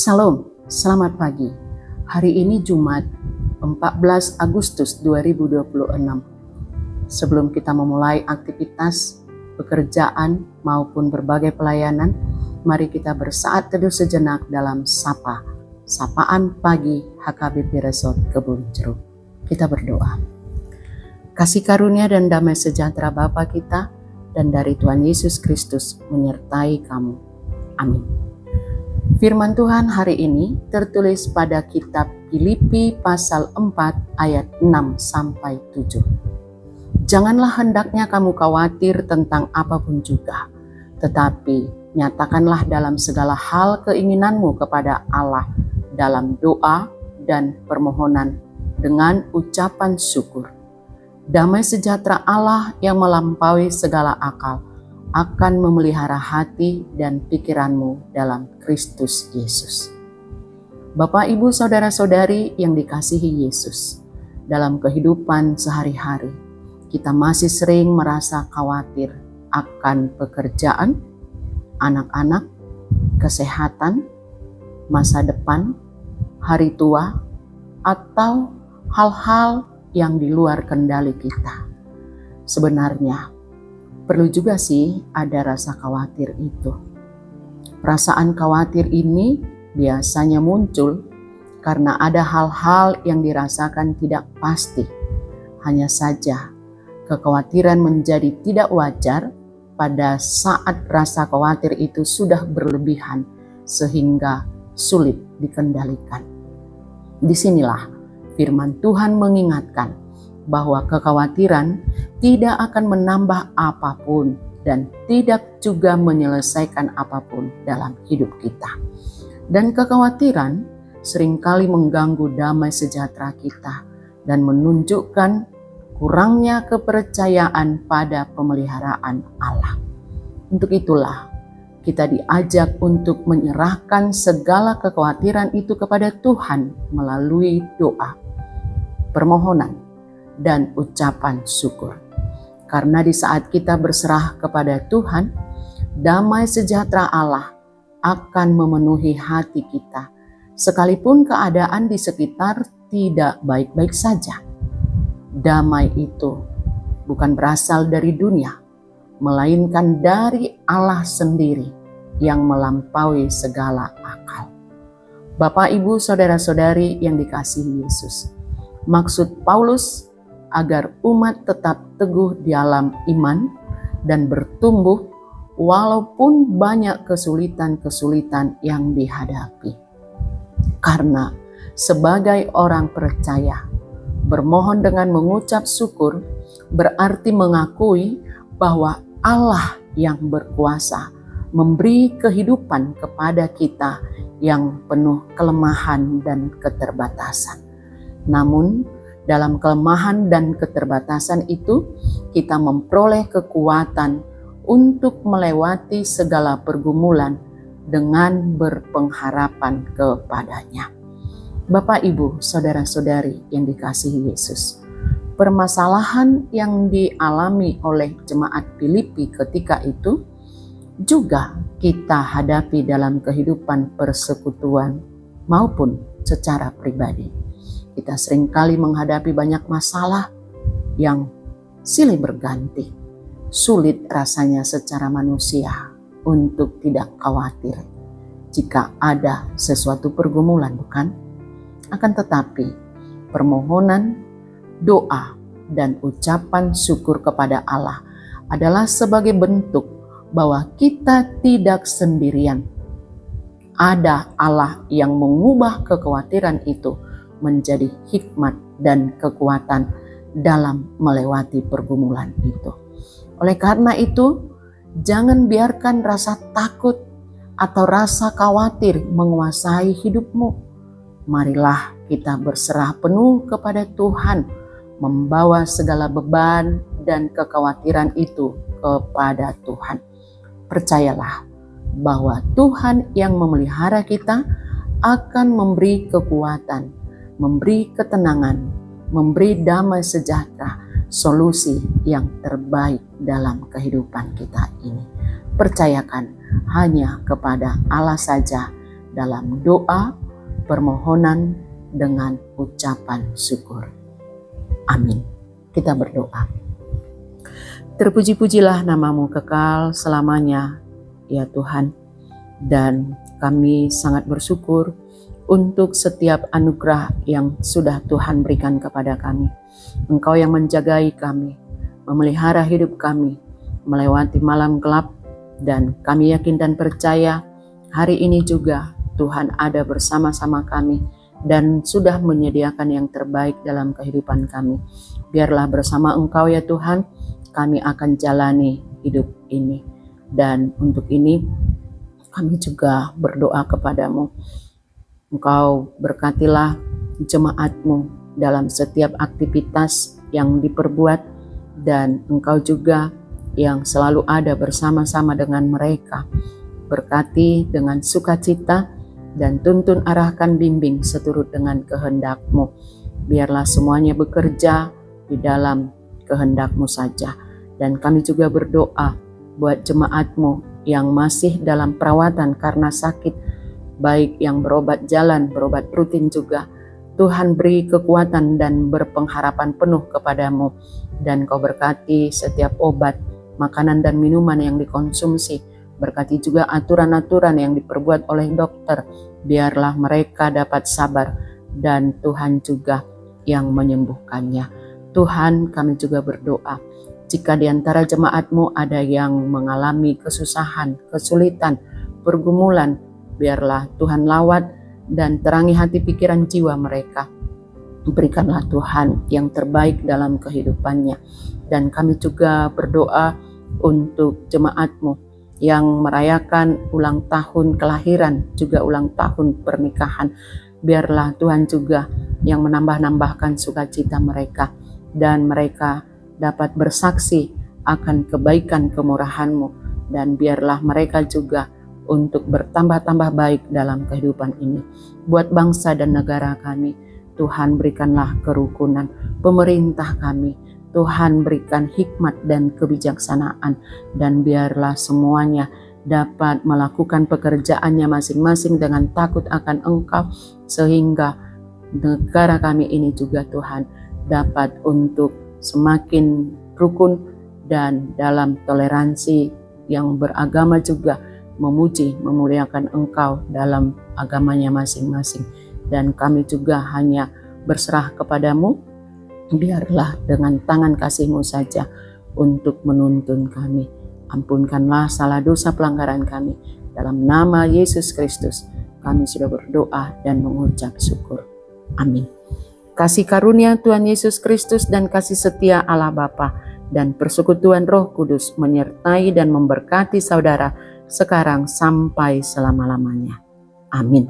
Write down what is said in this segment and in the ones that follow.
Salam, selamat pagi. Hari ini Jumat 14 Agustus 2026. Sebelum kita memulai aktivitas, pekerjaan maupun berbagai pelayanan, mari kita bersaat teduh sejenak dalam sapaan pagi HKBP Resort Kebun Jeruk. Kita berdoa. Kasih karunia dan damai sejahtera Bapa kita dan dari Tuhan Yesus Kristus menyertai kamu. Amin. Firman Tuhan hari ini tertulis pada kitab Filipi pasal 4 ayat 6-7. Janganlah hendaknya kamu khawatir tentang apapun juga, tetapi nyatakanlah dalam segala hal keinginanmu kepada Allah dalam doa dan permohonan dengan ucapan syukur. Damai sejahtera Allah yang melampaui segala akal akan memelihara hati dan pikiranmu dalam Kristus Yesus. Bapak, Ibu, Saudara-saudari yang dikasihi Yesus, dalam kehidupan sehari-hari, kita masih sering merasa khawatir akan pekerjaan, anak-anak, kesehatan, masa depan, hari tua, atau hal-hal yang di luar kendali kita. Sebenarnya, perlu juga sih ada rasa khawatir itu. Perasaan khawatir ini biasanya muncul karena ada hal-hal yang dirasakan tidak pasti. Hanya saja kekhawatiran menjadi tidak wajar pada saat rasa khawatir itu sudah berlebihan sehingga sulit dikendalikan. Disinilah firman Tuhan mengingatkan bahwa kekhawatiran tidak akan menambah apapun dan tidak juga menyelesaikan apapun dalam hidup kita. Dan kekhawatiran seringkali mengganggu damai sejahtera kita dan menunjukkan kurangnya kepercayaan pada pemeliharaan Allah. Untuk itulah kita diajak untuk menyerahkan segala kekhawatiran itu kepada Tuhan melalui doa, permohonan, dan ucapan syukur. Karena di saat kita berserah kepada Tuhan, damai sejahtera Allah akan memenuhi hati kita, sekalipun keadaan di sekitar tidak baik-baik saja. Damai itu bukan berasal dari dunia, melainkan dari Allah sendiri yang melampaui segala akal. Bapak, Ibu, Saudara-saudari yang dikasihi Yesus, maksud Paulus agar umat tetap teguh di dalam iman dan bertumbuh walaupun banyak kesulitan-kesulitan yang dihadapi. Karena sebagai orang percaya, bermohon dengan mengucap syukur berarti mengakui bahwa Allah yang berkuasa memberi kehidupan kepada kita yang penuh kelemahan dan keterbatasan. Namun, dalam kelemahan dan keterbatasan itu, kita memperoleh kekuatan untuk melewati segala pergumulan dengan berpengharapan kepadanya. Bapak, Ibu, Saudara-saudari yang dikasihi Yesus, permasalahan yang dialami oleh jemaat Filipi ketika itu juga kita hadapi dalam kehidupan persekutuan maupun secara pribadi. Kita seringkali menghadapi banyak masalah yang silih berganti. Sulit rasanya secara manusia untuk tidak khawatir jika ada sesuatu pergumulan, bukan? Akan tetapi, permohonan, doa, dan ucapan syukur kepada Allah adalah sebagai bentuk bahwa kita tidak sendirian. Ada Allah yang mengubah kekhawatiran itu menjadi hikmat dan kekuatan dalam melewati pergumulan itu. Oleh karena itu, jangan biarkan rasa takut atau rasa khawatir menguasai hidupmu. Marilah kita berserah penuh kepada Tuhan, membawa segala beban dan kekhawatiran itu kepada Tuhan. Percayalah bahwa Tuhan yang memelihara kita akan memberi kekuatan, memberi ketenangan, memberi damai sejahtera, solusi yang terbaik dalam kehidupan kita ini. Percayakan hanya kepada Allah saja dalam doa, permohonan, dengan ucapan syukur. Amin. Kita berdoa. Terpuji-pujilah namamu kekal selamanya, ya Tuhan. Dan kami sangat bersyukur untuk setiap anugerah yang sudah Tuhan berikan kepada kami. Engkau yang menjagai kami, memelihara hidup kami, melewati malam gelap, dan kami yakin dan percaya hari ini juga Tuhan ada bersama-sama kami dan sudah menyediakan yang terbaik dalam kehidupan kami. Biarlah bersama Engkau ya Tuhan, kami akan jalani hidup ini. Dan untuk ini kami juga berdoa kepadamu. Engkau berkatilah jemaat-Mu dalam setiap aktivitas yang diperbuat, dan Engkau juga yang selalu ada bersama-sama dengan mereka. Berkati dengan sukacita dan tuntun arahkan bimbing seturut dengan kehendak-Mu. Biarlah semuanya bekerja di dalam kehendak-Mu saja. Dan kami juga berdoa buat jemaat-Mu yang masih dalam perawatan karena sakit, baik yang berobat jalan, berobat rutin juga. Tuhan beri kekuatan dan berpengharapan penuh kepadamu. Dan Kau berkati setiap obat, makanan dan minuman yang dikonsumsi. Berkati juga aturan-aturan yang diperbuat oleh dokter. Biarlah mereka dapat sabar dan Tuhan juga yang menyembuhkannya. Tuhan, kami juga berdoa, jika di antara jemaat-Mu ada yang mengalami kesusahan, kesulitan, pergumulan, biarlah Tuhan lawat dan terangi hati pikiran jiwa mereka. Berikanlah Tuhan yang terbaik dalam kehidupannya. Dan kami juga berdoa untuk jemaat-Mu yang merayakan ulang tahun kelahiran, juga ulang tahun pernikahan. Biarlah Tuhan juga yang menambah-nambahkan sukacita mereka, dan mereka dapat bersaksi akan kebaikan kemurahan-Mu, dan biarlah mereka juga untuk bertambah-tambah baik dalam kehidupan ini. Buat bangsa dan negara kami, Tuhan berikanlah kerukunan. Pemerintah kami, Tuhan berikan hikmat dan kebijaksanaan, dan biarlah semuanya dapat melakukan pekerjaannya masing-masing dengan takut akan Engkau, sehingga negara kami ini juga Tuhan dapat untuk semakin rukun dan dalam toleransi yang beragama juga memuji, memuliakan Engkau dalam agamanya masing-masing. Dan kami juga hanya berserah kepadamu. Biarlah dengan tangan kasih-Mu saja untuk menuntun kami. Ampunkanlah salah dosa pelanggaran kami. Dalam nama Yesus Kristus kami sudah berdoa dan mengucap syukur. Amin. Kasih karunia Tuhan Yesus Kristus dan kasih setia Allah Bapa dan persekutuan Roh Kudus menyertai dan memberkati saudara sekarang sampai selama-lamanya. Amin.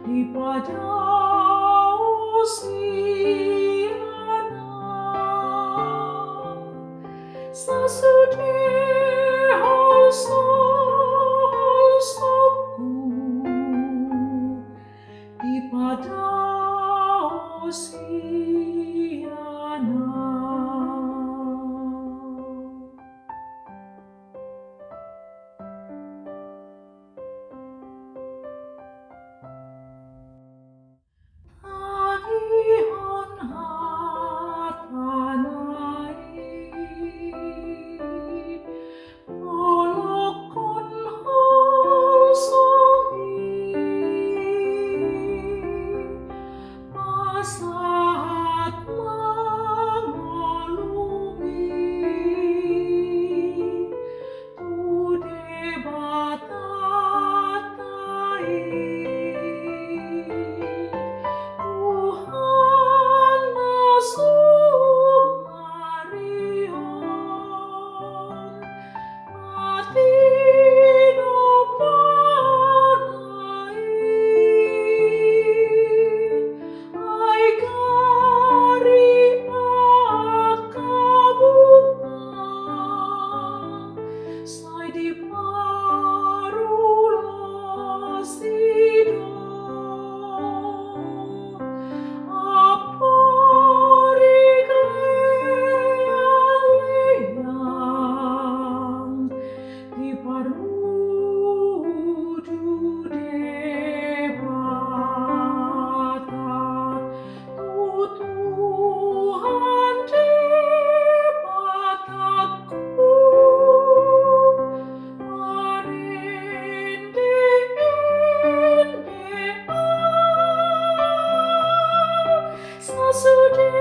di padang Hosiana, sasude holsoku di padang Hosiana. Saat mengalumi tu debatatai Tuhan nasumarion mati dopanai ai kari akabunga sai di parulo sido apori gleang di parudu debata Tuhan debataku sasude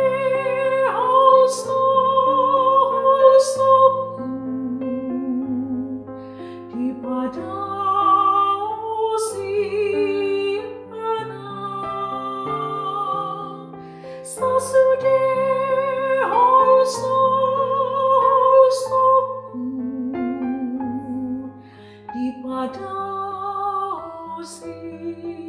holsoku di padang Hosiana, sasude holsoku di padang Hosiana.